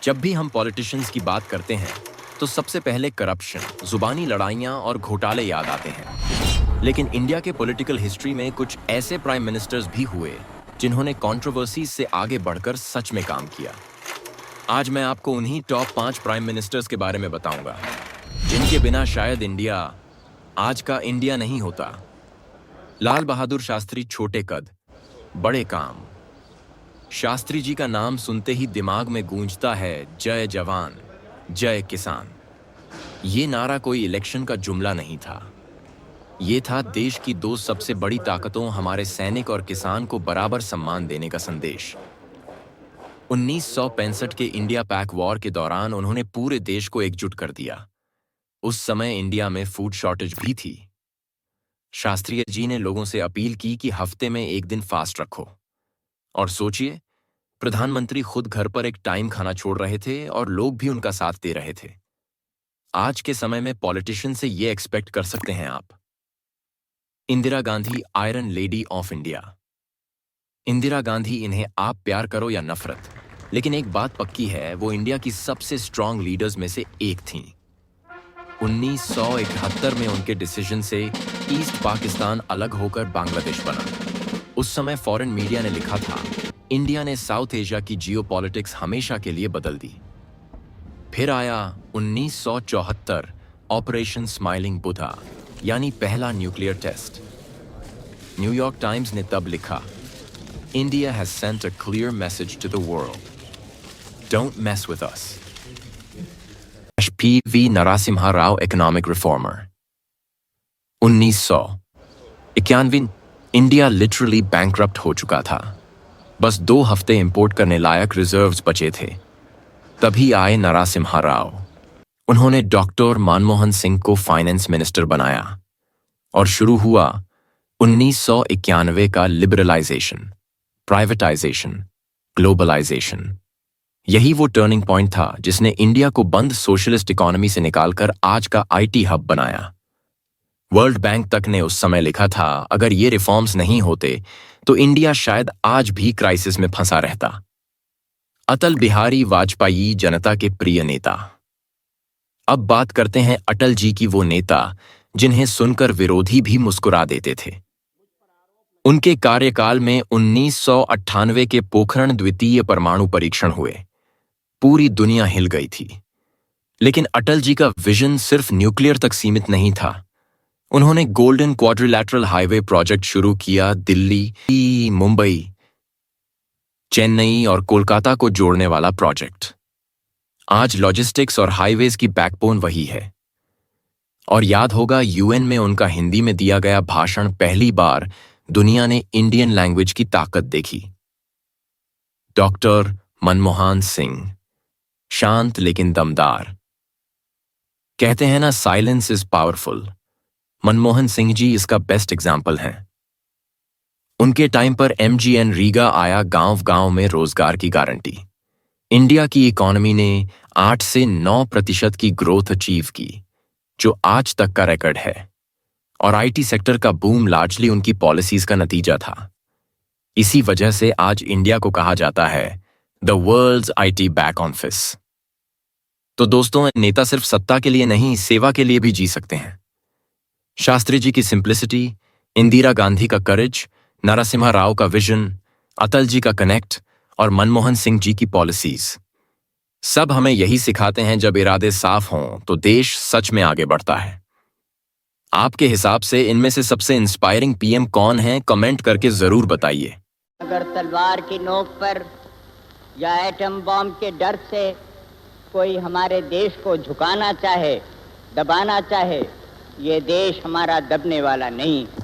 जब भी हम पॉलिटिशियंस की बात करते हैं तो सबसे पहले करप्शन, जुबानी लड़ाइयां और घोटाले याद आते हैं। लेकिन इंडिया के पॉलिटिकल हिस्ट्री में कुछ ऐसे प्राइम मिनिस्टर्स भी हुए जिन्होंने कंट्रोवर्सीज से आगे बढ़कर सच में काम किया। आज मैं आपको उन्हीं टॉप 5 प्राइम मिनिस्टर्स के बारे में बताऊंगा जिनके बिना शायद इंडिया आज का इंडिया नहीं होता। लाल बहादुर शास्त्री, छोटे कद बड़े काम। शास्त्री जी का नाम सुनते ही दिमाग में गूंजता है जय जवान जय किसान। ये नारा कोई इलेक्शन का जुमला नहीं था, ये था देश की दो सबसे बड़ी ताकतों हमारे सैनिक और किसान को बराबर सम्मान देने का संदेश। 1965 के इंडिया पैक वॉर के दौरान उन्होंने पूरे देश को एकजुट कर दिया। उस समय इंडिया में फूड शॉर्टेज भी थी। शास्त्री जी ने लोगों से अपील की कि हफ्ते में एक दिन फास्ट रखो। और सोचिए, प्रधानमंत्री खुद घर पर एक टाइम खाना छोड़ रहे थे और लोग भी उनका साथ दे रहे थे। आज के समय में पॉलिटिशियन से ये एक्सपेक्ट कर सकते हैं आप। Indira Gandhi, iron lady of India. Indira Gandhi, इन्हें आप प्यार करो या नफरत, लेकिन एक बात पक्की है, वो इंडिया की सबसे स्ट्रांग लीडर्स में से एक थीं। 1971 में उनके डिसीजन से ईस्ट पाकिस्तान अलग होकर बांग्लादेश बना। उस समय फॉरेन मीडिया ने लिखा था, इंडिया ने साउथ एशिया की जियोपॉलिटिक्स हमेशा के लिए बदल दी। फिर आया 1974, ऑपरेशन स्माइलिंग बुद्धा, यानी पहला न्यूक्लियर टेस्ट। न्यूयॉर्क टाइम्स ने तब लिखा, India has sent a clear message to the world, don't mess with us. P V. Narasimha Rao, economic reformer. 1991 India literally bankrupt हो चुका था। बस 2 हफ्ते इंपोर्ट करने लायक रिजर्व्स बचे थे। तभी आए नरसिम्हा राव। उन्होंने डॉक्टर मनमोहन सिंह को फाइनेंस मिनिस्टर बनाया और शुरू हुआ 1991 का लिबरलाइजेशन, प्राइवेटाइजेशन, ग्लोबलाइजेशन। यही वो टर्निंग पॉइंट था जिसने इंडिया को बंद सोशलिस्ट इकोनॉमी से निकालकर आज का आईटी हब बनाया। वर्ल्ड बैंक तक ने उस समय लिखा था, अगर ये रिफॉर्म्स नहीं होते तो इंडिया शायद आज भी क्राइसिस में फंसा रहता। अटल बिहारी वाजपेयी, जनता के प्रिय नेता। अब बात करते हैं अटल जी की, वो नेता जिन्हें सुनकर विरोधी भी मुस्कुरा देते थे। उनके कार्यकाल में 1998 के पोखरण द्वितीय परमाणु परीक्षण हुए। पूरी दुनिया हिल गई थी। लेकिन अटल जी का विजन सिर्फ न्यूक्लियर तक सीमित नहीं था। उन्होंने गोल्डन क्वाड्रिलैटरल हाईवे प्रोजेक्ट शुरू किया, दिल्ली, मुंबई, चेन्नई और कोलकाता को जोड़ने वाला प्रोजेक्ट। आज लॉजिस्टिक्स और हाईवेज की बैकबोन वही है। और याद होगा, यूएन में उनका हिंदी में दिया गया भाषण, पहली बार दुनिया ने इंडियन लैंग्वेज की ताकत देखी। डॉक्टर मनमोहन सिंह, शांत लेकिन दमदार। कहते हैं ना, silence is powerful. Manmohan Singh ji इसका बेस्ट एग्जाम्पल हैं। उनके टाइम पर MGN रीगा आया, गांव-गांव में रोजगार की गारंटी। इंडिया की इकोनॉमी ने 8 से 9% की ग्रोथ अचीव की, जो आज तक का रिकॉर्ड है। और आईटी सेक्टर का बूम लार्जली उनकी पॉलिसीज का नतीजा था। इसी वजह से आज इंडिया को कहा जाता है the world's IT back office. तो दोस्तों, नेता सिर्फ सत्ता के लिए नहीं, सेवा के लिए भी जी सकते हैं। शास्त्री जी की सिंप्लिसिटी, इंदिरा गांधी का करेज, नरसिम्हा राव का विजन, अटल जी का कनेक्ट और मनमोहन सिंह जी की पॉलिसीज, सब हमें यही सिखाते हैं, जब इरादे साफ हों तो देश सच में आगे बढ़ता है। आपके हिसाब से इनमें से सबसे इंस्पायरिंग पीएम कौन है? कमेंट करके जरूर बताइए। अगर तलवार की नोक पर या एटम बॉम्ब के डर से कोई हमारे देश को झुकाना चाहे, दबाना चाहे, ये देश हमारा दबने वाला नहीं।